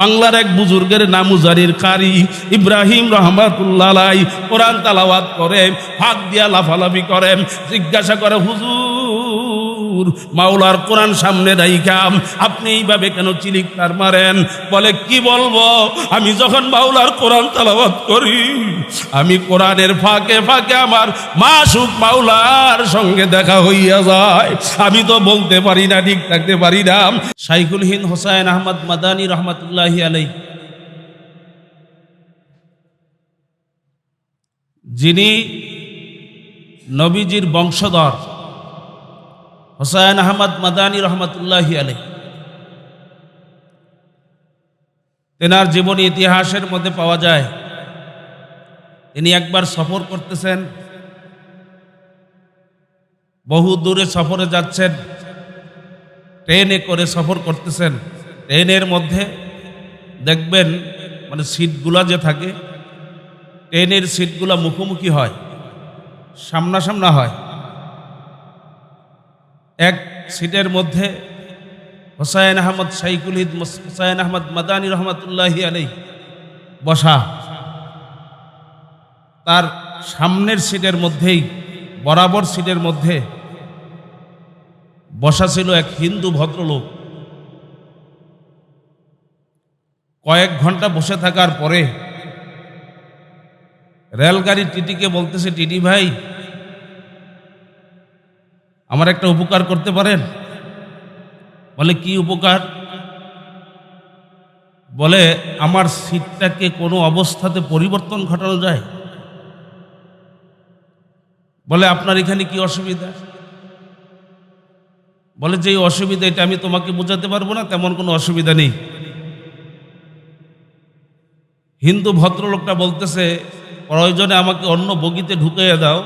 বাংলার এক বুজুর্গের নাম মুজারির কারি ইব্রাহিম রহমাতুল্লাহ আলাইহি কোরআন তেলাওয়াত করে, ফাঁক দিয়া লাফালাফি করেন। জিজ্ঞাসা করে, হুজুর মাওলার কোরআন সামনে রাইখা আপনি এইভাবে কেন চিলিকটার মারেন? বলে, কি বলবো, আমি যখন মাওলার কোরআন তেলাওয়াত করি, আমি কোরআনের ফাঁকে ফাঁকে আমার মাসুক মাওলার সঙ্গে দেখা হইয়া যায়। আমি তো বলতে পারি না, ঠিক থাকতে পারি না। শাইখুল হিন্দ হোসাইন আহমদ মাদানী রহমতুল্লাহি আলাইহি, যিনি নবীজির বংশধর, হোসাইন আহমদ মাদানী রহমতুল্লাহি আলাইহি, তেনার জীবনী ইতিহাসের মধ্যে পাওয়া যায় তিনি একবার সফর করতেছেন, বহু দূরে সফরে যাচ্ছেন, ট্রেনে করে সফর করতেছেন। ট্রেনের মধ্যে দেখবেন মানে সিটগুলা যে থাকে, ট্রেনের সিটগুলা মুখোমুখি হয়, সামনাসামনা হয়। এক সিটের মধ্যে হোসাইন আহমদ শাইখুল হিন্দ হোসাইন আহমদ মাদানী রহমতুল্লাহি আলাইহি বসা। তার সামনের সিটের মধ্যেই, বরাবর সিটের মধ্যে বসা ছিল এক হিন্দু ভদ্রলোক। কয়েক ঘন্টা বসে থাকার পরে রেলগাড়ির টিটিকে বলতেছে, টিটি ভাই, আমার একটা উপকার করতে পারেন? বলে, কি উপকার? বলে, আমার সিটটাকে কোনো অবস্থাতে পরিবর্তন ঘটানো যায়? বলে, আপনার এখানে কি অসুবিধা? বলে, যে অসুবিধা এটা আমি তোমাকে বোঝাতে পারবো না, তেমন কোনো অসুবিধা নেই। হিন্দু ভদ্রলোকটা বলতেছে, প্রয়োজনে আমাকে অন্য বগিতে ঢুকাইয়া দাও,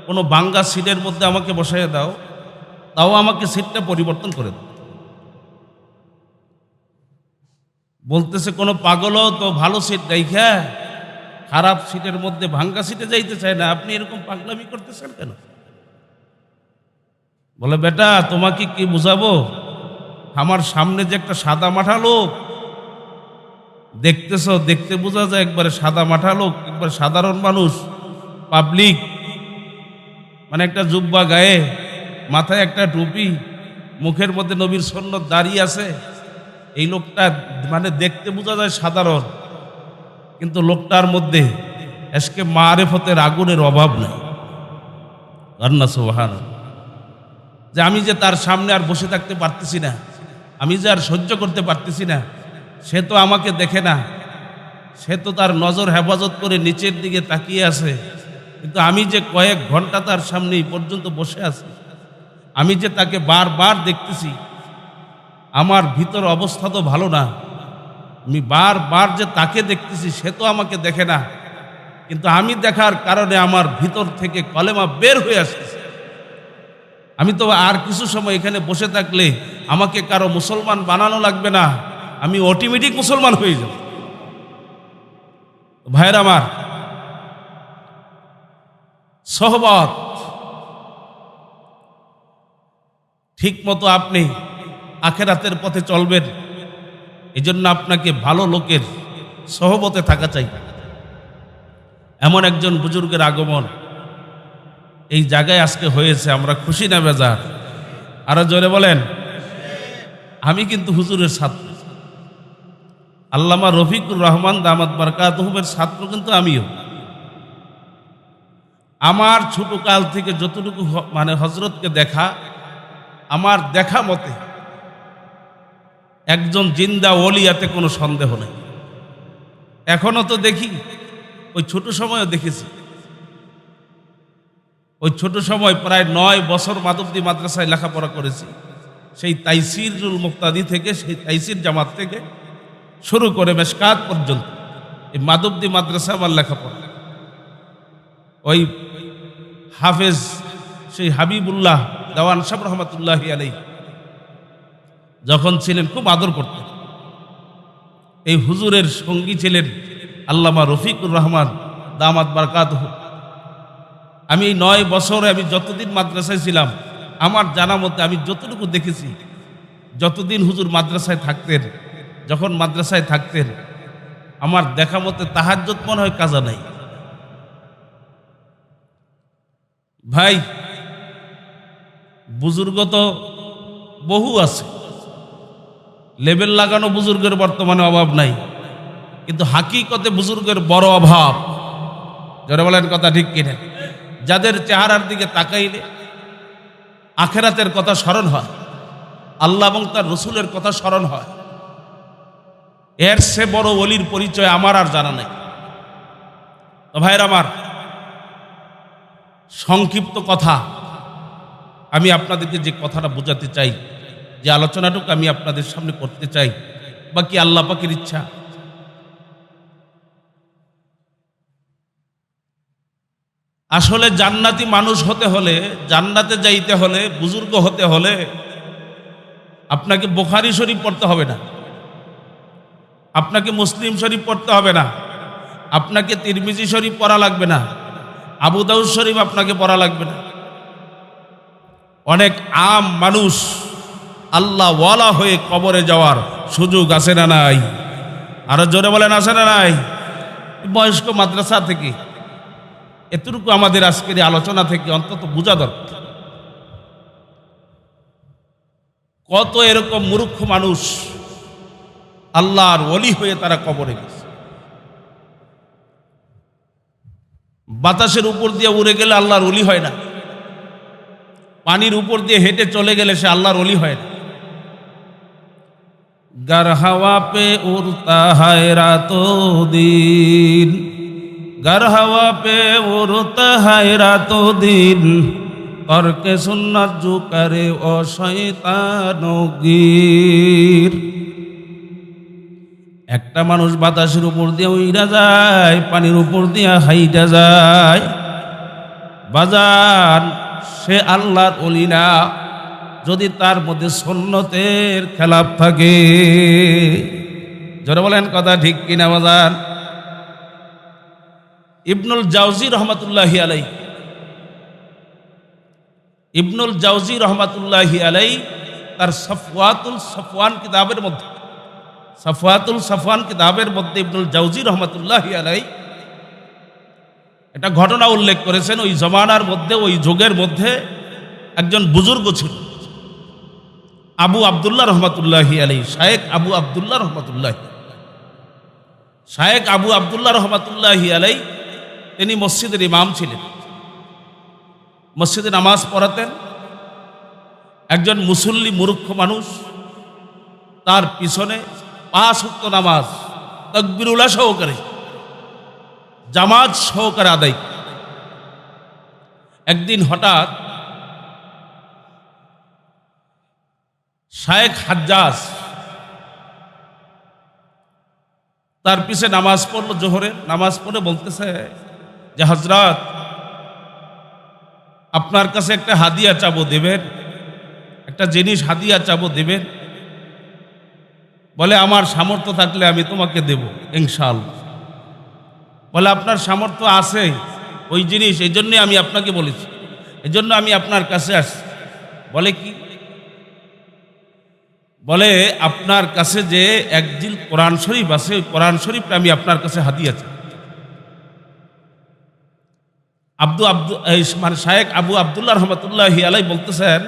কোনো বাঙ্গা সিটের মধ্যে আমাকে বসাইয়া দাও, তাও আমাকে সিটটা পরিবর্তন করে দাও। বলতেছে, কোনো পাগলও তো ভালো সিট রাইখা খারাপ সিটের মধ্যে ভাঙ্গা সিটে যাইতে চায় না, আপনি এরকম পাগলামি করতেছেন কেন? বলে, বেটা তোমাকে কি বুঝাবো, আমার সামনে যে একটা সাদা মাঠা লোক দেখতেছ, দেখতে বোঝা যায় একবারে সাদা মাঠা লোক, একবার সাধারণ মানুষ, পাবলিক, মানে একটা জুব্বা গায়ে, মাথায় একটা টুপি, মুখের মধ্যে নবীর সুন্নত দাঁড়িয়ে আছে। এই লোকটা মানে দেখতে বোঝা যায় সাধারণ, কিন্তু লোকটার মধ্যে আজকে মারেফতের আগুনের অভাব নেই। আল্লাহ সুবহানাল্লাহ। যে আমি যে তার সামনে আর বসে থাকতে পারতেছি না, আমি যে আর সহ্য করতে পারতেছি না, সে তো আমাকে দেখে না, সে তো তার নজর হেফাজত করে নিচের দিকে তাকিয়ে আছে, কিন্তু আমি যে কয়েক ঘন্টা তার সামনে এই পর্যন্ত বসে আছি, আমি যে তাকে বারবার দেখতেছি, আমার ভিতর অবস্থা তো ভালো না। আমি বারবার যে তাকে দেখতেছি, সে তো আমাকে দেখে না, কিন্তু আমি দেখার কারণে আমার ভিতর থেকে কলেমা বের হয়ে আসছে। আমি তো আর কিছু সময় এখানে বসে থাকলে আমাকে কারো মুসলমান বানানো লাগবে না, আমি অটোমেটিক মুসলমান হয়ে যাব। ভাইয়ের আমার, সোহবত ঠিক মতো আপনি আখেরাতের পথে চলবেন, এই জন্য আপনাকে ভালো লোকের সোহবতে থাকা চাই। এমন একজন বুজুর্গের আগমন এই জায়গায় আজকে হয়েছে, আমরা খুশি না বেজার? আরো জোরে বলেন। আমি কিন্তু হুজুরের ছাত্র, আল্লামা রফিকুর রহমান দামাত বারকাতুহুমের ছাত্র কিন্তু আমিও। আমার ছোট কাল থেকে যতটুকু মানে হজরতকে দেখা, আমার দেখা মতে একজন জিন্দা ওলিয়াতে কোনো সন্দেহ নেই। এখনো তো দেখি, ওই ছোট সময়ও দেখেছি। ওই ছোট সময় প্রায় 9 বছর মাধবদী মাদ্রাসায় লেখাপড়া করেছি। সেই তাইসিরুল মুক্তাদি থেকে, সেই তাইসির জামাত থেকে শুরু করে মেশকাত পর্যন্ত এই মাধবদী মাদ্রাসা আমার লেখাপড়া। ওই হাফেজ সেই হাবিবুল্লাহ দেওয়ান সাহেব রহমতুল্লাহি আলাইহি যখন ছিলেন, খুব আদর করতেন। এই হুজুরের সঙ্গী ছিলেন আল্লামা রফিকুর রহমান দামাত বারকাতুহু। আমি 9 বছরে আমি যতদিন মাদ্রাসায় ছিলাম, আমার জানা মতে আমি যতটুকু দেখেছি, যতদিন হুজুর মাদ্রাসায় থাকতেন, যখন মাদ্রাসায় থাকতেন আমার দেখা মতে তাহাজ্জুদ মনে হয় কাজা নাই। ভাই বুজুর্গ তো বহু আছে, লেবেল লাগানো বুজুর্গের বর্তমানে অভাব নাই, কিন্তু হাকিকতে বুজুর্গের বড় অভাব। যারা বলেন কথা ঠিক কিনা? যাদের চেহারার দিকে তাকাইলে আখেরাতের কথা স্মরণ হয়, আল্লাহ এবং তার রসুলের কথা স্মরণ হয়, এর সে বড় ওলির পরিচয় আমার আর জানা নেই। তো ভাইয়ের আমার, সংক্ষিপ্ত কথা আমি আপনাদেরকে যে কথাটা বোঝাতে চাই, যে আলোচনাটুকু আমি আপনাদের সামনে করতে চাই, বাকি আল্লাহ পাকের ইচ্ছা। আসলে জান্নাতি মানুষ হতে হলে, জান্নাতে যাইতে হলে, বুজুর্গ হতে হলে আপনাকে বুখারী শরীফ পড়তে হবে না, আপনাকে মুসলিম শরীফ পড়তে হবে না, আপনাকে তিরমিজি শরীফ পড়া লাগবে না, আবু দাউদ শরীফ আপনাকে পড়া লাগবে না। অনেক আম মানুষ আল্লাহ ওয়ালা হয়ে কবরে যাওয়ার সুযোগ আছে না নাই? আরো জোরে বলেন আছে না নাই? বয়স্ক মাদ্রাসা থেকে এতটুকু আমাদের আজকের আলোচনা থেকে অন্তত বোঝা দরকার। কত এরকম মূর্খ মানুষ আল্লাহর ওলি হয়ে তারা কবরে গেছে। বাতাসের উপর দিয়ে উড়ে গেলে আল্লাহর ওলি হয় না, পানির উপর দিয়ে হেঁটে চলে গেলে সে আল্লাহর ওলি হয় না। গার হাওয়া পে উড়তা হায় রাতো দিন, গার হাওয়া পে উড়তা হায় রাতো দিন, করকে সুন্নাত জু করে ও শয়তানগীর। একটা মানুষ বাতাসের উপর দিয়ে উইরা যায়, পানির উপর দিয়ে হাইটা যায়, বাজান সে আল্লাহর ওলি না যদি তার মধ্যে সুন্নতের খেলাফ থাকে। যারা বলেন কথা ঠিক কিনা বাজান? ইবনুল জাওজি রহমাতুল্লাহি আলাই, ইবনুল জাওজি রহমাতুল্লাহি আলাই তার সফওয়াতুল সফওয়ান কিতাবের মধ্যে, সফওয়াতুল সফওয়ান কিতাবের মধ্যে ইবনুল জাওজি রহমাতুল্লাহি আলাই একটা ঘটনা উল্লেখ করেছেন। ওই জমানার মধ্যে, ওই যুগের মধ্যে একজন বুজুর্গ ছিল, আবু আবদুল্লাহ রহমাতুল্লাহি আলাই, শায়েখ আবু আবদুল্লাহ রহমাতুল্লাহি, শায়েখ আবু আবদুল্লাহ রহমাতুল্লাহি আলাই। তিনি মসজিদের ইমাম ছিলেন, মসজিদে নামাজ পড়াতেন। একজন মুসল্লি মূর্খ মানুষ তার পিছনে 5 ওয়াক্ত নামাজ তাকবীরুল্লাহ সহকারে, জামাত সহকারে আদায়। একদিন হঠাৎ শায়েখ হাজ্জাজ তার পিছে নামাজ পড়লো, জোহরের নামাজ পড়ে বলতেছে যে হযরত, আপনার কাছে একটা হাদিয়া চাবো, দেবেন? একটা জিনিস হাদিয়া চাবো, দেবেন? বলে আমার সামর্থ্য থাকলে আমি তোমাকে দেব ইনশাআল্লাহ। বলে আপনার সামর্থ্য আছে ওই জিনিস, এই জন্যে আমি আপনাকে বলেছি, এই জন্য আমি আপনার কাছে আসছি। বলে কি? বলে আপনার কাছে যে একজিল কোরআন শরীফ আছে, ওই কোরআন শরীফটা আমি আপনার কাছে হাদিয়া চাই। মানে শায়েখ আবু আবদুল্লাহ রহমাতুল্লাহি আলাই বলতেছেন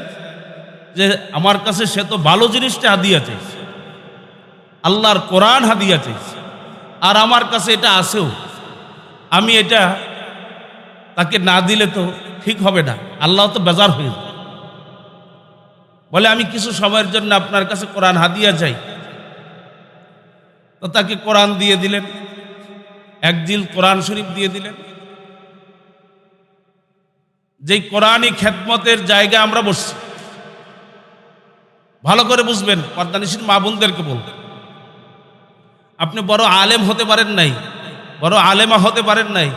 যে আমার কাছে সে তো ভালো জিনিসটা হাদিয়া চাইছে, আল্লাহর কোরআন হাদিয়া চাইছে, আর আমার কাছে এটা আছেও, আমি এটা তাকে না দিলে তো ঠিক হবে না, আল্লাহ তো বেজার হয়ে যাবে। বলে আমি কিছু সময়ের জন্য আপনার কাছে কোরআন হাদিয়া চাই। তো তাকে কোরআন দিয়ে দিলেন, একজিল কোরআন শরীফ দিয়ে দিলেন। যেই কোরআনই খেদমতের জায়গা আমরা বসছি, ভালো করে বুঝবেন, পর্দানিশীর মা বোনদেরকে বলবেন, আপনি বড় আলেম হতে পারেন নাই, বড় আলেমা হতে পারেন নাই,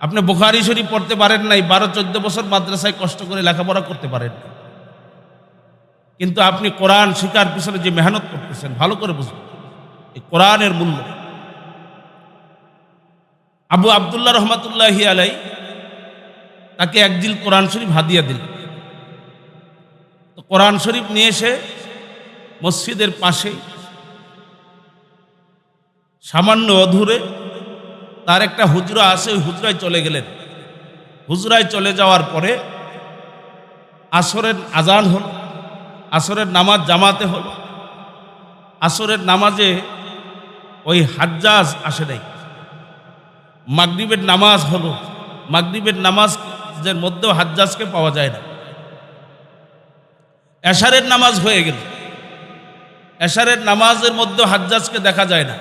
আপনি বুখারী শরীফ পড়তে পারেন নাই, 12-14 বছর মাদ্রাসায় কষ্ট করে লেখাপড়া করতে পারেন, কিন্তু আপনি কোরআন শিকার পিছনে যে মেহনত করতেছেন, ভালো করে বুঝবেন এই কোরআনের মূল্য। আবু আবদুল্লাহ রহমাতুল্লাহি আলাই তাকে একজিল কোরআন শরীফ হাদিয়া দিলেন। তো কোরআন শরীফ নিয়ে এসে মসজিদের পাশে সামান্য অধূরে তার একটা হুজরা আছে, ওই হুজরায় চলে গেলেন। হুজরায় চলে যাওয়ার পরে আসরের আজান হল, আসরের নামাজ জামাতে হল। আসরের নামাজে ওই হাজ্জাজ আসে নাই। মাগরিবের নামাজ হলো, মাগরিবের নামাজের মধ্যেও হাজ্জাজকে পাওয়া যায় না। এশারের নামাজ হয়ে গেল, এশারের নামাজের মধ্যেও হাজ্জাজকে দেখা যায় না।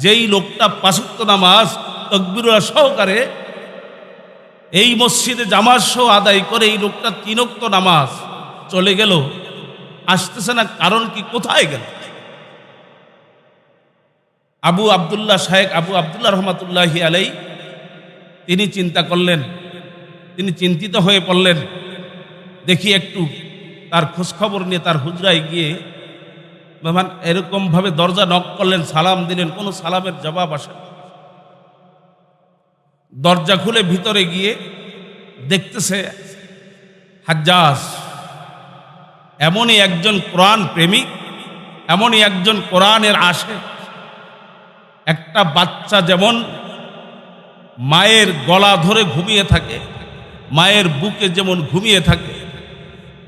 যেই লোকটা ৫ ওয়াক্ত নামাজ তাকবীর সহকারে এই মসজিদে জামাত সহ আদায় করে, এই লোকটা ৩ ওয়াক্ত নামাজ চলে গেল, আসতেছে না, কারণ কি, কোথায় গেল? আবু আবদুল্লাহ শায়েখ আবু আবদুল্লাহ রহমাতুল্লাহি আলাইহি তিনি চিন্তা করলেন, তিনি চিন্তিত হয়ে পড়লেন। দেখি একটু তার খোঁজখবর নিয়ে তার হুজরায় গিয়ে মেহমান এরকমভাবে দরজা নক করলেন, সালাম দিলেন, কোনো সালামের জবাব আসে না। দরজা খুলে ভিতরে গিয়ে দেখতেছে হাজ্জাজ এমনই একজন কোরআন প্রেমিক, এমনই একজন কোরআনের আশিক। একটা বাচ্চা যেমন মায়ের গলা ধরে ঘুমিয়ে থাকে, মায়ের বুকে যেমন ঘুমিয়ে থাকে,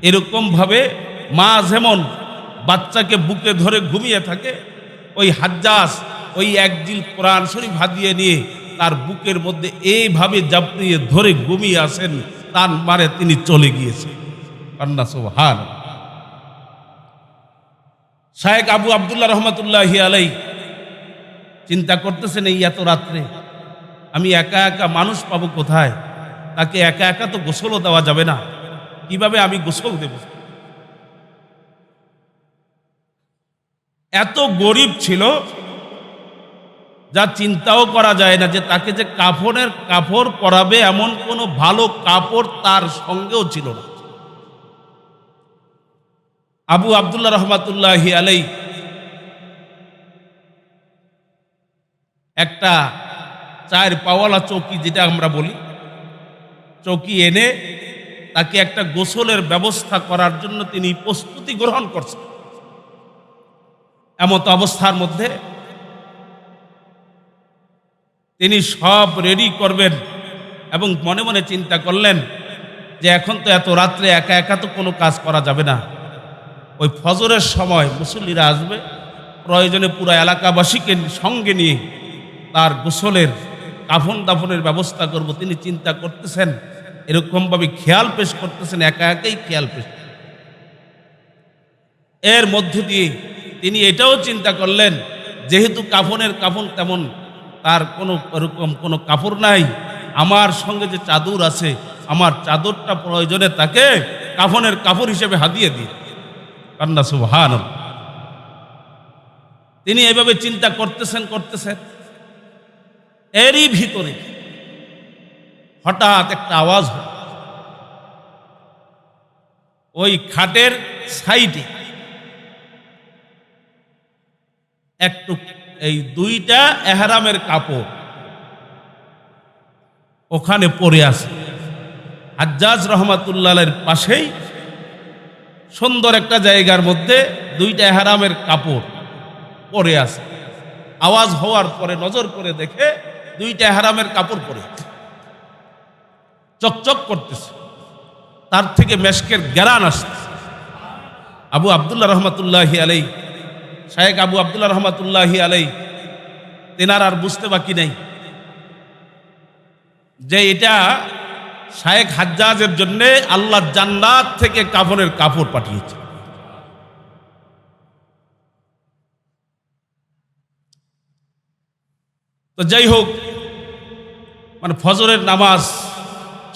এরকমভাবে মা যেমন বাচ্চাকে বুকে ধরে ঘুমিয়ে থাকে, ওই হাজ্জাজ ওই একজিল কোরআন শরীফ হাদিয়ে নিয়ে তার বুকের মধ্যে এইভাবে জাপড়িয়ে ধরে ঘুমিয়ে আসেন, তার মারে তিনি চলে গিয়েছেন। কান্না সুবহান। শায়েখ আবু আবদুল্লাহ রহমাতুল্লাহি আলাইহি চিন্তা করতেছেন, এই এত রাত্রে আমি একা একা মানুষ পাবো কোথায়? তাকে একা একা তো গোসলও দেওয়া যাবে না, কিভাবে আমি গোসল দেব? এত গরিব ছিল যা চিন্তাও করা যায় না, যে তাকে যে কাফনের কাপড় পরাবে এমন কোনো ভালো কাপড় তার সঙ্গেও ছিল না। আবু আবদুল্লাহ রহমাতুল্লাহি আলাইহি একটা 4 পাওয়ালা চৌকি, যেটা আমরা বলি, চৌকি এনে তাকে একটা গোসলের ব্যবস্থা করার জন্য তিনি প্রস্তুতি গ্রহণ করছেন। এমত অবস্থার মধ্যে তিনি সব রেডি করবেন এবং মনে মনে চিন্তা করলেন যে এখন তো এত রাত্রে একা একা তো কোনো কাজ করা যাবে না। ওই ফজরের সময় মুসল্লিরা আসবে, প্রয়োজনে পুরো এলাকাবাসীকে সঙ্গে নিয়ে তার গোসলের কাফন দাফনের ব্যবস্থা করব। তিনি চিন্তা করতেছেন, এরকমভাবে খেয়াল পেশ করতেছেন, একা একাই খেয়াল পেশ। এর মধ্য দিয়ে তিনি এটাও চিন্তা করলেন, যেহেতু কাফনের কাফন তেমন তার কোনো এরকম কোনো কাপড় নাই, আমার সঙ্গে যে চাদর আছে, আমার চাদরটা প্রয়োজনে তাকে কাফনের কাপড় হিসেবে হাদিয়ে দিই। কান্না সুবহানাল্লাহ। তিনি এভাবে চিন্তা করতেছেন, এরই ভিতরে হঠাৎ একটা আওয়াজ হয়। ওই খাটের সাইডে একটু এই 2টা এহরামের কাপড় ওখানে পড়ে আছে। হাজ্জাজ রহমাতুল্লাহের পাশেই সুন্দর একটা জায়গার মধ্যে 2টা এহরামের কাপড় পড়ে আছে। আওয়াজ হওয়ার পরে নজর করে দেখে 2টা এহরামের কাপড় পরে চকচক করতেছে, তার থেকে মেশকের ঘ্রাণ আসতেছে। আবু আবদুল্লাহ রহমাতুল্লাহি আলাইহি, শায়েখ আবু আবদুল্লাহ রহমাতুল্লাহি আলাইহি তেনার আর বুঝতে বাকি নেই যে এটা শায়েখ হাজ্জাজের জন্য আল্লাহ জান্নাত থেকে কাফনের কাপড় পাঠিয়েছে। তো যাই হোক, মানে ফজরের নামাজ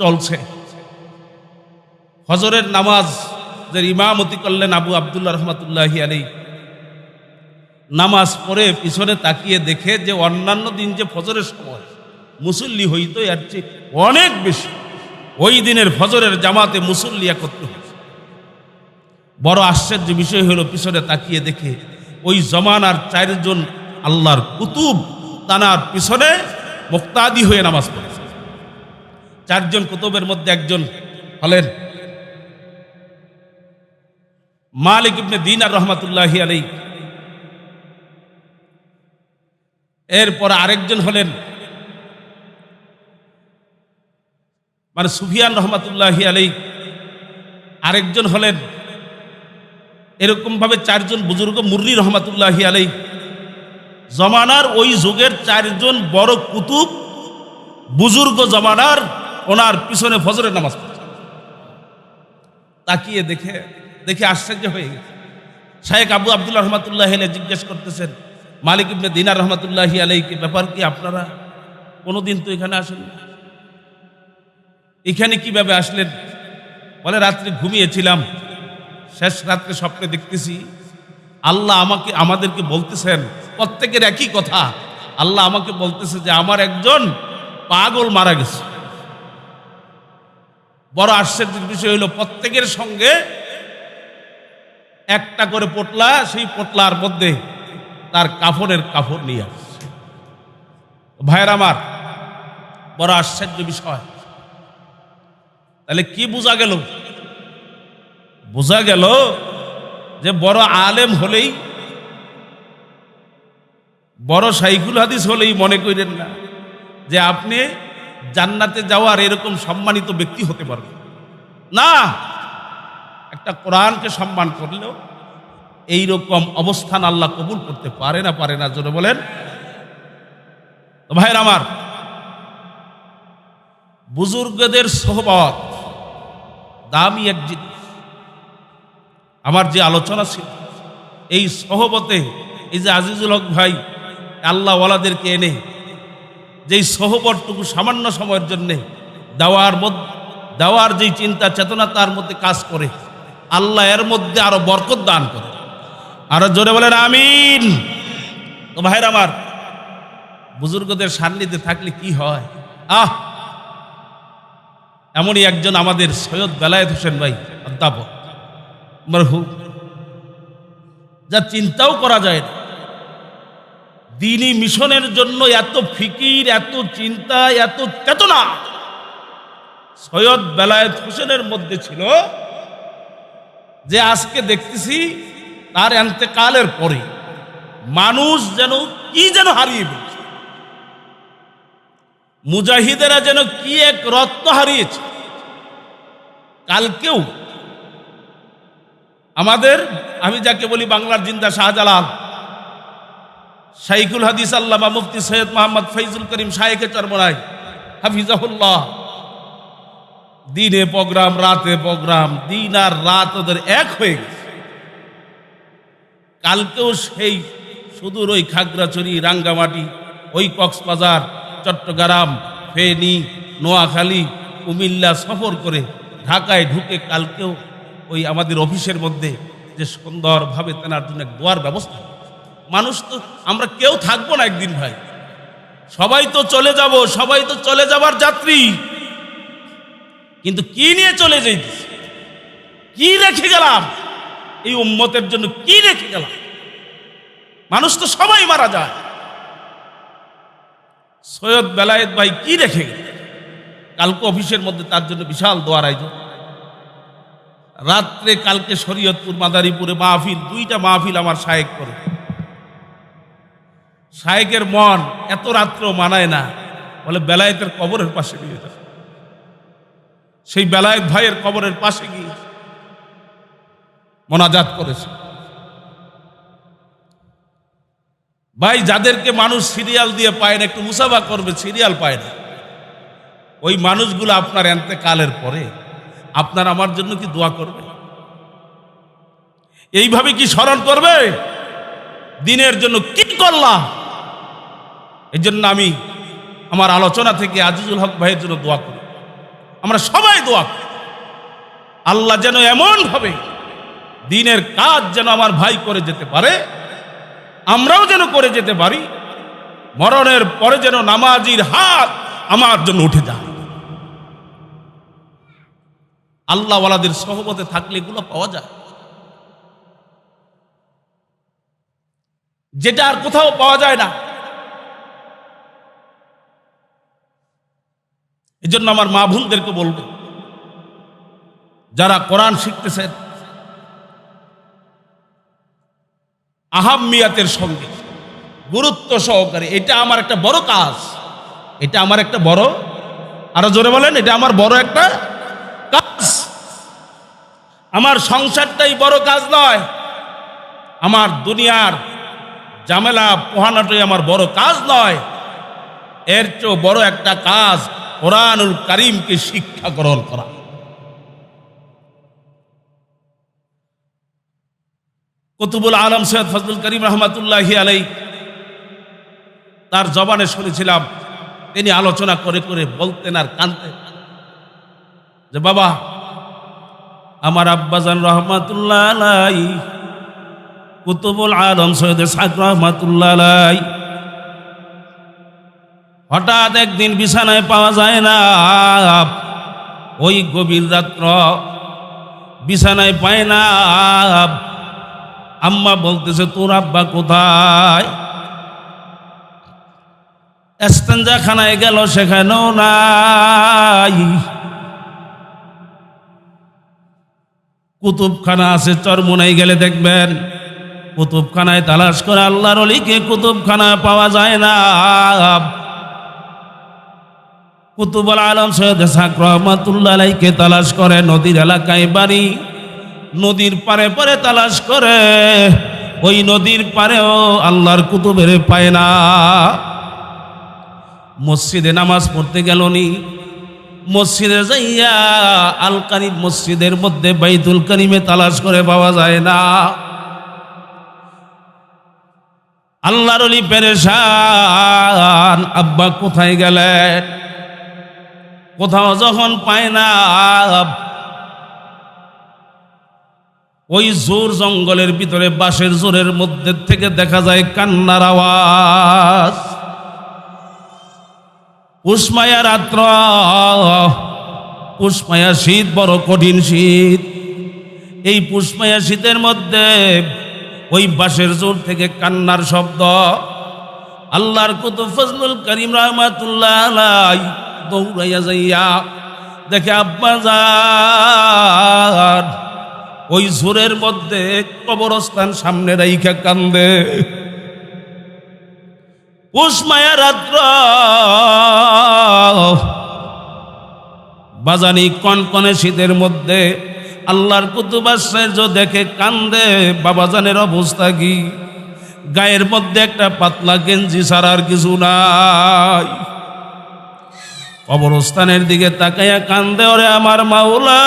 চলছে। ফজরের নামাজ যে ইমামতি করলেন আবু আবদুল্লাহ রহমাতুল্লাহি আলাইহি, নামাজ পড়ে পিছনে তাকিয়ে দেখে যে অন্যান্য দিন যে ফজরের সময় মুসল্লি হইতো, এর চেয়ে অনেক বেশি ওই দিনের ফজরের জামাতে মুসল্লি একত্র হয়েছে। বড় আশ্চর্য বিষয় হলো, পিছনে তাকিয়ে দেখে ওই জমানার 4 জন আল্লাহর কুতুব তানার পিছনে মুক্তাদি হয়ে নামাজ পড়েছে। 4 জন কুতুবের মধ্যে একজন হলেন মালিক ইবনে দিনার রহমাতুল্লাহি আলাইহি। এরপর আরেকজন হলেন মানে সুফিয়ান রহমাতুল্লাহি আলাইহি, আরেকজন হলেন এরকম ভাবে চারজন বুজুর্গ মুররি রহমাতুল্লাহি আলাইহি। জমানার ওই যুগের চারজন বড় কুতুব বুজুর্গ জমানার, ওনার পিছনে ফজরের নামাজ পড়ছে। তাকিয়ে দেখে আশ্চর্য হয়ে গেছে। শায়েখ আবু আব্দুল্লাহ রহমাতুল্লাহি আলাইহি জিজ্ঞেস করতেছেন মালিক ইবনে দিনার রহমাতুল্লাহি আলাইহি, কি ব্যাপার, কি আপনারা কোনোদিন তো এখানে আসেন না, এখানে কিভাবে আসলেন? বলে রাত্রে ঘুমিয়েছিলাম, শেষ রাত্রে স্বপ্নে দেখতেছি আল্লাহ আমাদেরকে বলতেছেন, প্রত্যেকের একই কথা, আল্লাহ আমাকে বলতেছে যে আমার একজন পাগল মারা গেছে। বড় আশ্চর্যের বিষয় হইল প্রত্যেকের সঙ্গে একটা করে পোটলা, সেই পোটলার মধ্যে তার কাফনের কাপড় নিয়ে আসছে। ভাইয়ের আমার, বড় আশ্চর্য বিষয়। তাহলে কি বোঝা গেল? বোঝা গেল যে বড় আলেম হলেই, বড় শাইখুল হাদিস হলেই মনে করেন না যে আপনি জান্নাতে যাওয়ার এরকম সম্মানিত ব্যক্তি হতে পারবেন না। একটা কোরআনকে সম্মান করলেও এইরকম অবস্থান আল্লাহ কবুল করতে পারে না জোরে বলেন। তো ভাইয়ের আমার, বুজুর্গদের সোহবত দামি এক জিনিস। আমার যে আলোচনা ছিল এই সোহবতে, এই যে আজিজুল হক ভাই আল্লাহ ওয়ালাদেরকে এনে যেই সোহবতটুকু সামান্য সময়ের জন্য দেওয়ার যেই চিন্তা চেতনা তার মধ্যে কাজ করে, আল্লাহ এর মধ্যে আরো বরকত দান করে। আরো জোরে বলেন আমিন। তো ভাইয়ের আমার, বুজুর্গদের সান্নিধ্যে থাকলে কি হয়? এমনই একজন আমাদের সৈয়দ বেলায়েত হোসেন ভাই অধ্যাপক মরহুম, যা চিন্তাও করা যায় না। দ্বীনি মিশনের জন্য এত ফিকির, এত চিন্তা, এত চেতনা সৈয়দ বেলায়েত হোসেনের মধ্যে ছিল যে আজকে দেখতেছি তার ইন্তেকালের পরে মানুষ কি যেন হারিয়ে ফেলছে। মুজাহিদেরা যেন কি এক রত্ন হারিয়েছে। কালকেও আমি যাকে বলি বাংলার জিন্দা শাহজালাল, শাইখুল হাদিস আল্লামা মুফতি সৈয়দ মোহাম্মদ ফৈজুল করিম শায়েখে চরমনাই হাফিজাহুল্লাহ, দিনে প্রোগ্রাম, রাতে প্রোগ্রাম, দিন আর রাত ওদের এক হয়ে গেছে। কালকেও সেই সুদূর ওই খাগড়াছড়ি, রাঙ্গামাটি, ওই কক্সবাজার, চট্টগ্রাম, ফেনী, নোয়াখালী, কুমিল্লা সফর করে ঢাকায় ঢুকে কালকেও ওই আমাদের অফিসের মধ্যে যে সুন্দরভাবে তেনার জন্য এক দোয়ার ব্যবস্থা। মানুষ তো আমরা কেউ থাকবো না একদিন ভাই, সবাই তো চলে যাব, সবাই তো চলে যাবার যাত্রী। কিন্তু কি নিয়ে চলে যাইতেছি, কি রেখে গেলাম এই উম্মতের জন্য, কি রেখে গেলাম? মানুষ তো সবাই মারা যায়। সৈয়দ বেলায়েত ভাই কি রেখে গেল? কালকে অফিসের মধ্যে তার জন্য বিশাল দোয়ার আয়োজন। রাত্রে কালকে শরীয়তপুর মাদারীপুরে মাহফিল, 2টা মাহফিল আমার শায়েক করে। শায়েকের মন এত রাত্রেও মানায় না, বলে বেলায়েতের কবরের পাশে নিয়ে যাবে। সেই বেলায়েত ভাইয়ের কবরের পাশে গিয়ে মোনাজাত করেছে। ভাই, যাদেরকে মানুষ সিরিয়াল দিয়ে পায় না, একটু মুসাফা করবে, সিরিয়াল পায় না, ওই মানুষগুলো আপনার ইন্তেকালের পরে আপনার আমার জন্য কি দোয়া করবে? এইভাবে কি স্মরণ করবে দিনের জন্য কি করলাম? এই জন্য আমি আমার আলোচনা থেকে আজিজুল হক ভাইয়ের জন্য দোয়া করি। আমরা সবাই দোয়া করি, আল্লাহ যেন এমন ভাবে দিনের কাজ যেন আমার ভাই করে যেতে পারে, আমরাও যেন করে যেতে পারি, মরণের পরে যেন নামাজির হাত আমার জন্য উঠে যায়। আল্লাহ ওয়ালাদের সহবতে থাকলে এগুলো পাওয়া যায়, যেটা আর কোথাও পাওয়া যায় না। এই জন্য আমার মা বোনদেরকে বলবো, যারা কোরআন শিখতেছেন আহাম্মিয়াতের সঙ্গে গুরুত্ব সহকারে। এটা আমার একটা বড় কাজ, এটা আমার একটা বড়, আরো জোরে বলেন, এটা আমার বড় একটা কাজ। আমার সংসারটাই বড় কাজ নয়, আমার দুনিয়ার ঝামেলা পোহানোটাই আমার বড় কাজ নয়। এর চেয়ে বড় একটা কাজ কোরআনুল কারীমকে শিক্ষা গ্রহণ করা। কুতুবুল আলম সৈয়দ ফজলুল করিম রহমাতুল্লাহি আলাইহি, তার জবানে শুনেছিলাম, তিনি আলোচনা করে করে বলতেন আর কাঁদতেন যে বাবা, আমার আব্বাজান রহমাতুল্লাহ আলাইহি কুতুবুল আলম সৈয়দ ইসহাক রহমাতুল্লাহ আলাইহি হঠাৎ একদিন বিছানায় পাওয়া যায় না। ওই গভীর রাত্র বিছানায় পায় না। আম্মা বলতেছে, তোর আব্বা কোথায়? ইস্তেঞ্জাখানায় গেল, সেখানেও নাই। কুতুবখানা আছে, চরমোনাই গেলে দেখবেন কুতুবখানায় তালাশ করে আল্লাহর ওলিকে কুতুবখানা পাওয়া যায় না। কুতুবুল আলম সৈয়দ ইসহাক রহমাতুল্লাহ আলাইহিকে তালাশ করে, নদীর এলাকায় বাড়ি, নদীর পারে পারে তালাশ করে, ওই নদীর পারেও আল্লাহর কুতুবের পায় না। মসজিদে নামাজ পড়তে গেলনি, মসজিদে যাইয়া আল কারিম মসজিদের মধ্যে বাইতুল কারিমে তালাশ করে পাওয়া যায় না। আল্লাহর ওলি পেরেশান, আব্বা কোথায় গেলেন? কোথাও যখন পায় না, ওই জোর জঙ্গলের ভিতরে বাঁশের জোরের মধ্যে থেকে দেখা যায় কান্নার আওয়াজ। পুষমায়া রাত্র, পুষমায়া শীত, বড় কঠিন শীত। এই পুষমায়া শীতের মধ্যে ওই বাঁশের জোর থেকে কান্নার শব্দ। আল্লাহর কুতুব ফজলুল করিম রহমাতুল্লাহ আলাইহি দৌড়াইয়া যাইয়া দেখে আব্বাজান ওই জোরের মধ্যে কবরস্থান সামনে রাইখা কান্দে। পুষমায়া রাত্র, বাজানি কনকনে শীতের মধ্যে আল্লাহর কুতুব আশ্চর্য দেখে কান্দে। বাবাজানের অবস্থা কি? গায়ের মধ্যে একটা পাতলা গেঞ্জি ছাড়া আর কিছু নাই। কবরস্থানের দিকে তাকাইয়া কান্দে, ওরে আমার মাওলা,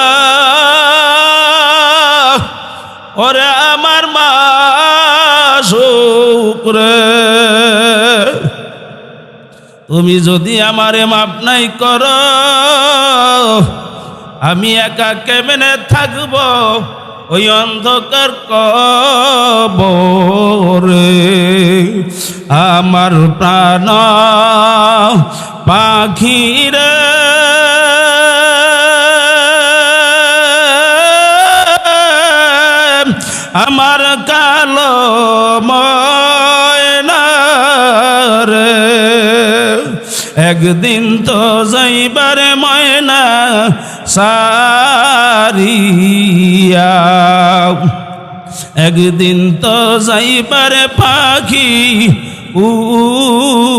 ওরে আমার মাসুক রে, তুমি যদি আমারে মাপ নাই করো, আমি একা কেমনে থাকব ওই অন্ধকার কবরে? আমার প্রাণ পাখিরে আমার কালো ময়না রে, একদিন তো যাইবারে ময়না সারিয়া, একদিন তো যাইবারে পাখি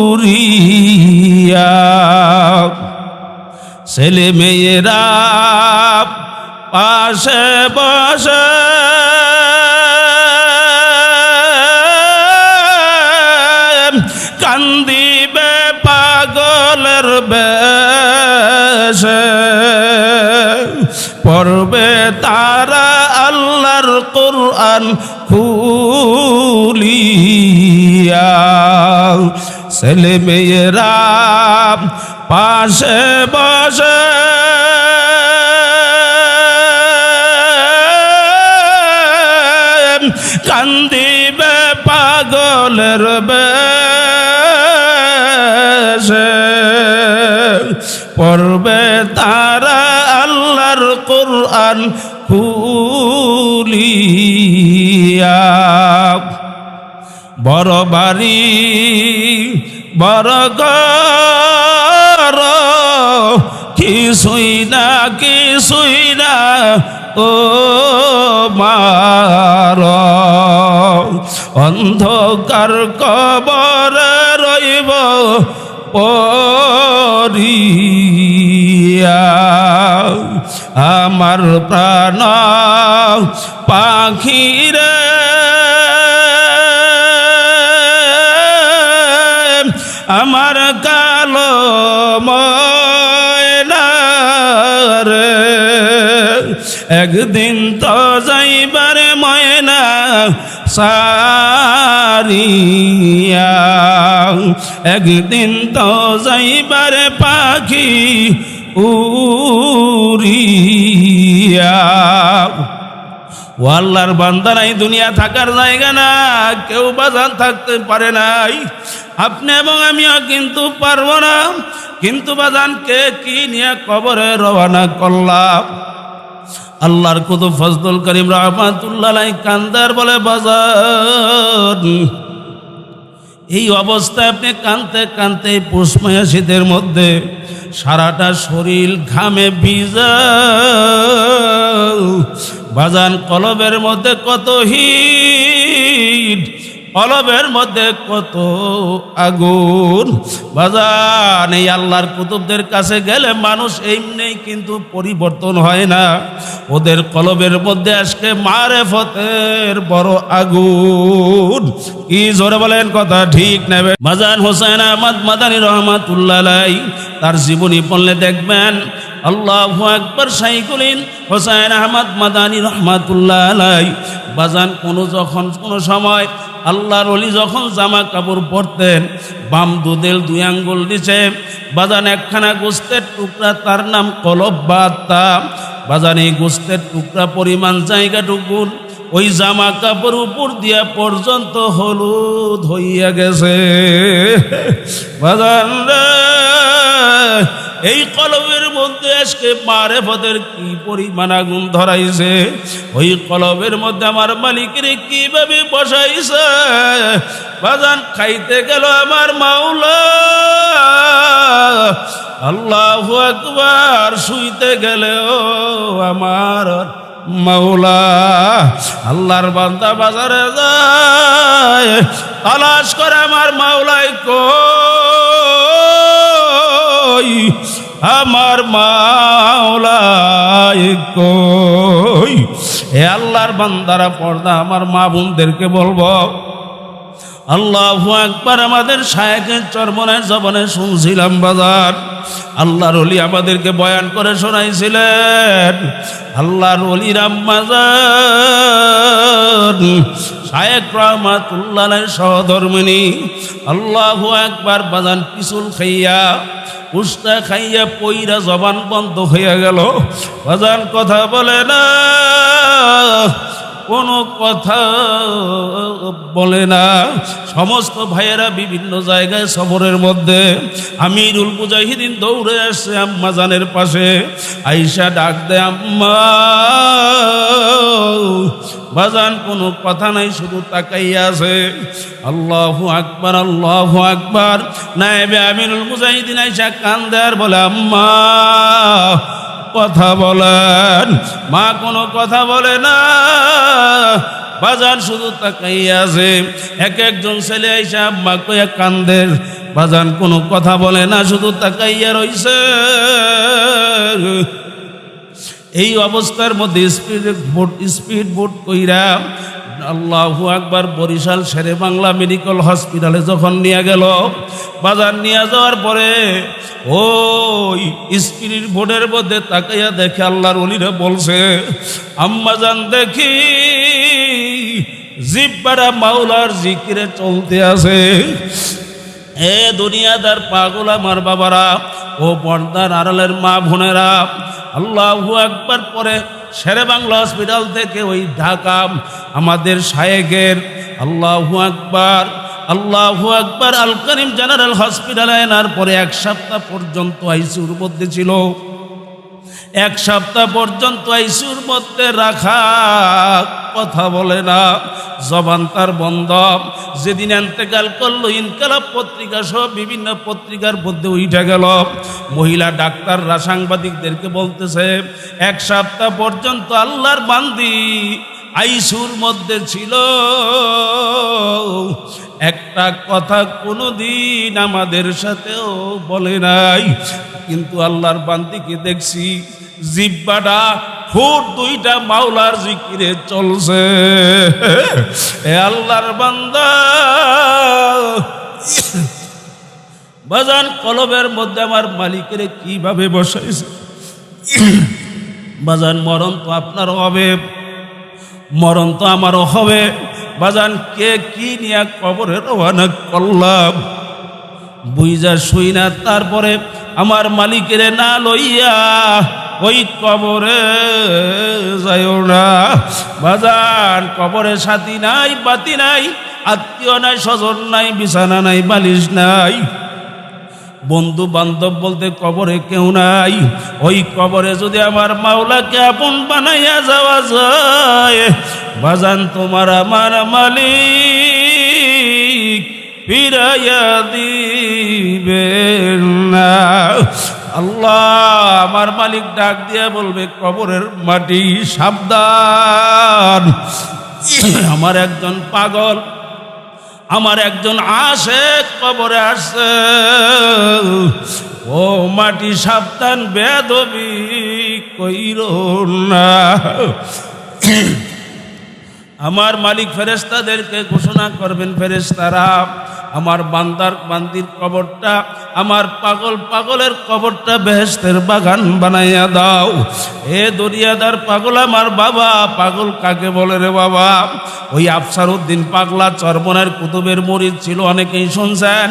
উড়িয়া। ছেলে মেয়েরা পাশে বসে কান্দিবে পাগলের বেশে, পড়বে তারা আল্লাহর কোরআন খুলিয়া। ছেলে মেয়েরা পাশে বসে কান্দিবে পাগলের বেশে, পড়বে তারা আল্লাহর কোরআন খুলিয়া। বড় বাড়ি বড় ঘর, কিছুই না কিছুই না ও মার, অন্ধকার কবরে রইব পড়িয়া। আমার প্রাণ পাখিরে আমার কালো ময়না রে, একদিন তো যাইবারে ময়না সারিয়া, একদিন তো যাইবারে পাখি উড়িয়া। ও আল্লাহর বান্দারা, এই দুনিয়া থাকার জায়গা না, কেউ বাজান থাকতে পারে নাই, আপনি এবং আমিও কিন্তু পারবো না। কিন্তু বাজানকে কি নিয়ে কবরে রওনা করলাম। আল্লাহর কুতুব ফজলুল করিম রাহমাতুল্লাহ আলাইহি কান্দার বলে, বাজান এই অবস্থায় আপনি কানতে কানতে পুষ্পময় শীতের মধ্যে সারাটা শরীর ঘামে ভিজা, বাজান কলবের মধ্যে কত হিট, কলবের মধ্যে কত আগুন। বাজান এই আল্লাহর কুতুবদের কাছে গেলে মানুষ এমনি কিন্তু পরিবর্তন হয় না, ওদের কলবের মধ্যে আজকে মারেফতের বড় আগুন। কি জোরে বলেন, কথা ঠিক নেবে। বাজান হোসেন আহমদ মাদানী রহমাতুল্লাহ আলাইহি তার জীবনী পড়লে দেখবেন, আল্লাহু আকবার, শাইখুল হিন্দ হোসেন আহমদ মাদানী রহমাতুল্লাহ আলাইহি বাজান কোনো সময় আল্লাহর ওলি যখন জামা কাপড় পরতেন, বাম দুদেল দুই আঙ্গুল নিচে বাজান একখানা গোস্তের টুকরা, তার নাম কলব বাত্তা। বাজান এই গোস্তের টুকরা পরিমাণ জায়গাটুকুন ওই জামা কাপড় উপর দিয়া পর্যন্ত হলুদ হইয়া গেছে। বাজান এই কলবের মধ্যে আজকে মারেফতের কি পরিমাণ আগুন ধরাইছে, ওই কলবের মধ্যে আমার মালিকের কিভাবে বসাইছে। বাজান খাইতে গেল আমার মাওলা আল্লাহু আকবার, শুইতে গেলেও আমার মাওলা। আল্লাহর বান্দা বাজারে যায়, তালাশ করে আমার মাওলাই কই, আমার মাওলাই কই। এ আল্লাহর বান্দারা, পর্দা আমার মা বোনদেরকে বলবো, আল্লাহু আকবার। আমাদের শায়েখের চরমনের জবানে শুনছিলাম বাজার, আল্লাহর ওলি আমাদেরকে বয়ান করে শোনাইছিলেন। আল্লাহর ওলির আম্মাজান শায়েখ রহমাতুল্লাহ আলাইহির সহধর্মিনী, আল্লাহু আকবার। বাজান পিছুল খাইয়া, উস্তা খাইয়া পইরা জবান বন্ধ হইয়া গেল। বাজান কথা বলে না, কোনো কথা বলে না। সমস্ত ভাইয়েরা বিভিন্ন জায়গায় সফরের মধ্যে, আমিরুল মুজাহিদিন দৌড়ে আসছে আম্মা জানের পাশে, আইসা ডাক দেয়, আম্মা। বাজান কোনো কথা নাই, শুধু তাকাইয়া আছে। আল্লাহু আকবার, আল্লাহু আকবার। নায়েবে আমিরুল মুজাহিদিন আইসা কান্দে আর বলে, আম্মা কথা বলেন। মা কোনো কথা বলে না, বাজান শুধু তাকাইয়া আছে। একজন ছেলে আইসা আম্মা কইয়া কান্দে, বাজান কোনো কথা বলে না, শুধু তাকাইয়া রইছে। এই অবস্থার মধ্যে স্পিড বোট কইরা আল্লাহু আকবার বরিশাল শেরে বাংলা মেডিকেল হসপিটালে যখন নিয়ে গেল, বাজার নিয়ে যাওয়ার পরে ওই স্পিড বোর্ডের মধ্যে তাকাইয়া দেখে আল্লাহর ওলিরা বলছে, আম্মা জান দেখি জিব্বাটা মাওলার জিকিরে চলতে আছে। এ দুনিয়াদার পাগল আমার বাবারা, ও পর্দার আড়ালের মা বোনেরা, আল্লাহু আকবার পরে শেরে বাংলা হসপিটাল থেকে ওই ঢাকা আমাদের শায়েখের আল্লাহু আকবার, আল্লাহু আকবার আল করিম জেনারেল হসপিটালে আনার পরে 1 সপ্তাহ পর্যন্ত আইসিউর মধ্যে ছিল। 1 সপ্তাহ পর্যন্ত আইসিউর মধ্যে রাখা, কথা বলে না, জবান তার বন্ধ। যেদিন ইন্তেকাল করলো, ইনকালাব পত্রিকা সহ বিভিন্ন পত্রিকার মধ্যে উঠে গেল। মহিলা ডাক্তাররা সাংবাদিকদেরকে বলতেছে, 1 সপ্তাহ পর্যন্ত আল্লাহর বান্দি আইসুর মধ্যে ছিল, একটা কথা কোনোদিন আমাদের সাথেও বলে নাই। কিন্তু আল্লাহর বান্দিকে দেখছি জিহ্বাটা ঠোঁট দুইটা মাওলার জিকিরে চলছে। এ আল্লাহর বান্দা, বাজান কলবের মধ্যে আমার মালিকের কিভাবে বসাইছে। বাজান মরণ তো আপনারও হবে, মরণ তো আমারও হবে। বাজান কে কি নিয়ে কবরে রওনা করলাম বুঝা শুই না, তারপরে আমার মালিকের না লইয়া ওই কবরে যাইও না। বাজান কবরে সাথী নাই, বাতি নাই, আত্মীয় নাই, স্বজন নাই, বিছানা নাই, বালিশ নাই, বন্ধু বান্ধব বলতে কবরে কেউ নাই। ওই কবরে যদি আমার মাওলাকে আপন বানাইয়া যাওয়া যায়, বাজান তোমার আমার মালিক ফিরাইয়া দিবেন না। আল্লাহ আমার মালিক ডাক দিয়া বলবে, কবরের মাটি সাবধান, আমার একজন পাগল, আমার একজন আশেক কবরে আসছে, ও মাটি সাবধান, বেয়াদবি কইরো না। আমার মালিক ফেরেশতাদেরকে ঘোষণা করবেন, ফেরেশতারা আমার বান্দির কবরটা, আমার পাগলের কবরটা বেহেশতের বাগান বানাইয়া দাও। এ দরিয়াদার পাগল আমার বাবা, পাগল কাকে বলে রে বাবা? ওই আফসার উদ্দিন পাগলা চরমনের কুতুবের মরিদ ছিল, অনেকেই শুনছেন।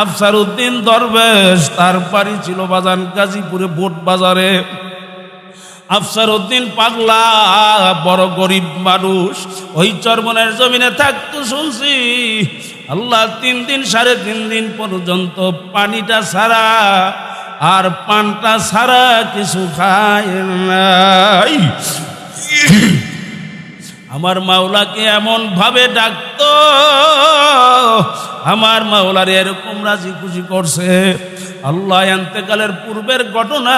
আফসার উদ্দিন দরবেশ, তার বাড়ি ছিল বাজান গাজীপুরে বোট বাজারে। আফসার উদ্দিন পাগলা বড় গরিব মানুষ, ওই চরমনের জমিনে থাকতো শুনছি। আল্লাহ 3 দিন 3.5 দিন পর্যন্ত পানিটা ছাড়া আর পানটা ছাড়া কিছু খায় নাই। আমার মাওলাকে এমন ভাবে ডাকতো, আমার মাওলার এরকম রাজি খুশি করছে। আল্লাহ ইন্তেকালের পূর্বের ঘটনা,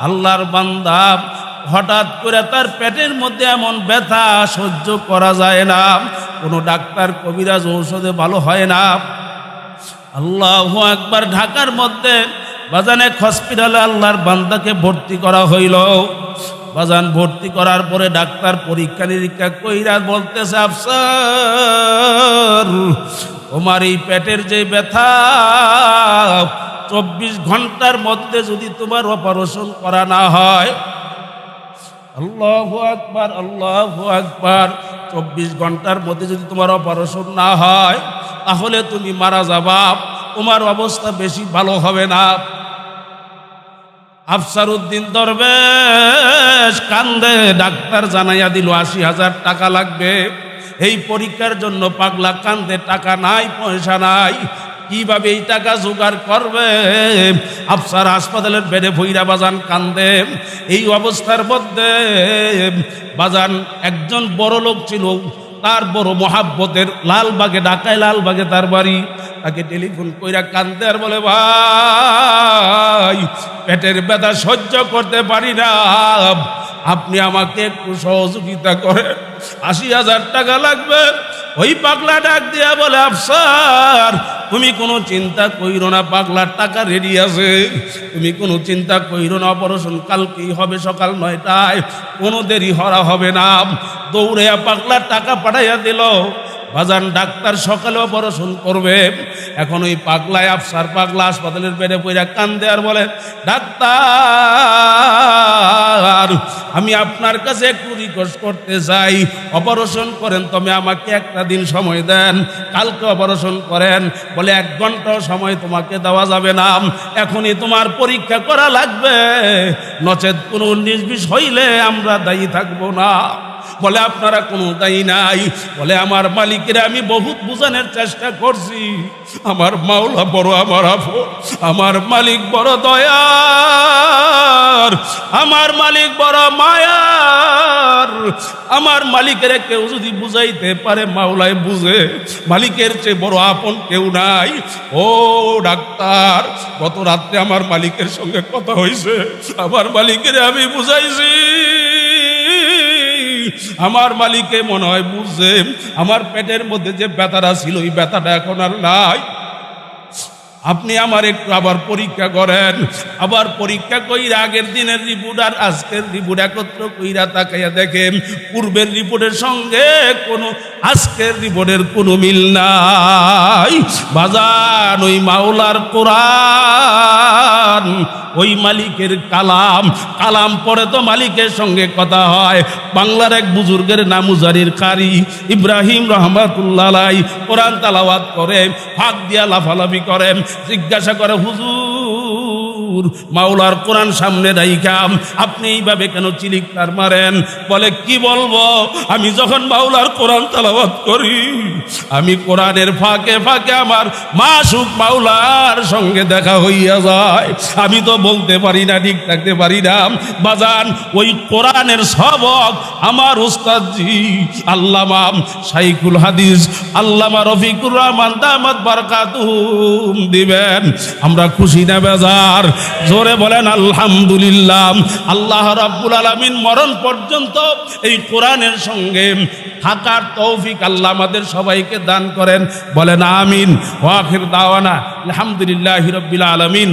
আল্লাহর বান্দা হঠাৎ করে তার পেটের মধ্যে এমন ব্যথা সহ্য করা যায় না, কোনো ডাক্তার কবিরাজ ঔষধে ভালো হয় না। আল্লাহু আকবার। ঢাকার মধ্যে বাজানে হসপিটালে আল্লাহর বান্দাকে ভর্তি করা হইল। বাজান ভর্তি করার পরে ডাক্তার পরীক্ষা নিরীক্ষা কইরা বলতেছে, আফসার তোমার এই পেটের যে ব্যথা 24 ঘন্টার মধ্যে যদি তোমার অপারেশন করা না হয়, আল্লাহু আকবার, আল্লাহু আকবার, 24 ঘন্টার মধ্যে যদি তোমার অপারেশন না হয় তাহলে তুমি মারা যাবা, তোমার অবস্থা বেশি ভালো হবে না। আফসার উদ্দিন দরবেশ কান্দে, ডাক্তার জানাইয়া দিল 80,000 টাকা লাগবে এই পরীক্ষার জন্য। পাগলা কান্দে, টাকা নাই, পয়সা নাই, কিভাবে এই টাকা জোগাড় করবে? আফসার হাসপাতালের বেডে ভৈরা বাজান কান্দে। এই অবস্থার মধ্যে বাজান একজন বড় লোক ছিল, তার বড় মহাব্বতের, লালবাগে, ঢাকায় লালবাগে তার বাড়ি। তাকে টেলিফোন কইরা কান্দে আর বলে, ভাই পেটের ব্যথা সহ্য করতে পারি না, আপনি আমাকে একটু সহযোগিতা করেন, 80,000 টাকা লাগবে। ওই পাগলা ডাক দিয়া বলে, আফসার তুমি কোনো চিন্তা কইরো না, পাগলার টাকা রেডি আছে, তুমি কোনো চিন্তা কইরো না, অপারেশন কালকেই হবে সকাল 9টায়, কোনো দেরি হরা হবে না। দৌড়ে পাগলার টাকা পাঠাইয়া দিল। বাজান ডাক্তার সকালে অপারেশন করবে। এখন ওই পাগলায় আফসার পাগলা হাসপাতালের বেডে পইরা কান্দে আর বলে, ডাক্তার আমি আপনার কাছে একটু রিকোয়েস্ট করতে চাই, অপারেশন করেন, তবে আমাকে একটা দিন সময় দেন, কালকে অপারেশন করেন। বলে 1 ঘন্টাও সময় তোমাকে দেওয়া যাবে না, এখনই তোমার পরীক্ষা করা লাগবে, নচেত কোনো 19-20 হইলে আমরা দায়ী থাকবো না। বলে আপনারা কোনো দায়ী নাই। বলে আমার মালিকের আমি বহুত বুঝানোর চেষ্টা করছি, আমার মাওলা বড় আমার আপন, আমার মালিক বড় দয়ার, আমার মালিক বড় মায়ার। আমার মালিকের কেউ যদি বুঝাইতে পারে, মাওলায় বুঝে, মালিকের চেয়ে বড় আপন কেউ নাই। ও ডাক্তার, গত রাত্রে আমার মালিকের সঙ্গে কথা হয়েছে, আমার মালিকের আমি বুঝাইছি, আমার মালিকে মনে হয় বুঝছে আমার পেটের মধ্যে যে ব্যথাটা ছিল ওই ব্যথাটা এখন আর নাই। আপনি আমার একটু আবার পরীক্ষা করেন, আবার পরীক্ষা কইরা আগের দিনের রিপোর্ট আর আজকের রিপোর্ট একত্র কইরা তাকাইয়া দেখেন পূর্বের রিপোর্টের সঙ্গে কোনো আজকের রিপোর্টের কোনো মিল নাই। বাজান ওই মাওলার কোরআন, ওই মালিকের কালাম, কালাম পড়ে তো মালিকের সঙ্গে কথা হয়। বাংলার এক বুজুর্গের নাম মুজারির কারি ইব্রাহিম রহমাতুল্লাহ আলাইহি কোরআন তালাওয়াত করে, ফাঁক দিয়া লাফালাফি করেন, জিজ্ঞাসা করে হুজুর মাওলার কোরআন সামনে রাইখা আপনি এইভাবে কেন চিলিকতার মারেন? বলে কি বলবো, আমি যখন মাওলার কোরআন তালাওয়াত করি আমি কোরআনের ফাঁকে ফাঁকে আমার মাসুক মাওলার সঙ্গে দেখা হইয়া যায়। আমি তো বলতে পারি না, ঠিক থাকতে পারি না। বাজান ওই কোরআনের সবক আমার উস্তাদজি আল্লামা শাইখুল হাদিস আল্লামা রফিকুর রহমান দামাত বারাকাতুহুম দিবেন। আমরা খুশি না বেজার? জোরে বলেন আলহামদুলিল্লাহ। আল্লাহ রাব্বুল আলামিন মরণ পর্যন্ত এই কোরআনের সঙ্গে থাকার তৌফিক আল্লাহ আমাদের সবাইকে দান করেন। বলেন আমিন। ওয়া আখির দাওয়ানা আলহামদুলিল্লাহি রাব্বিল আলামিন।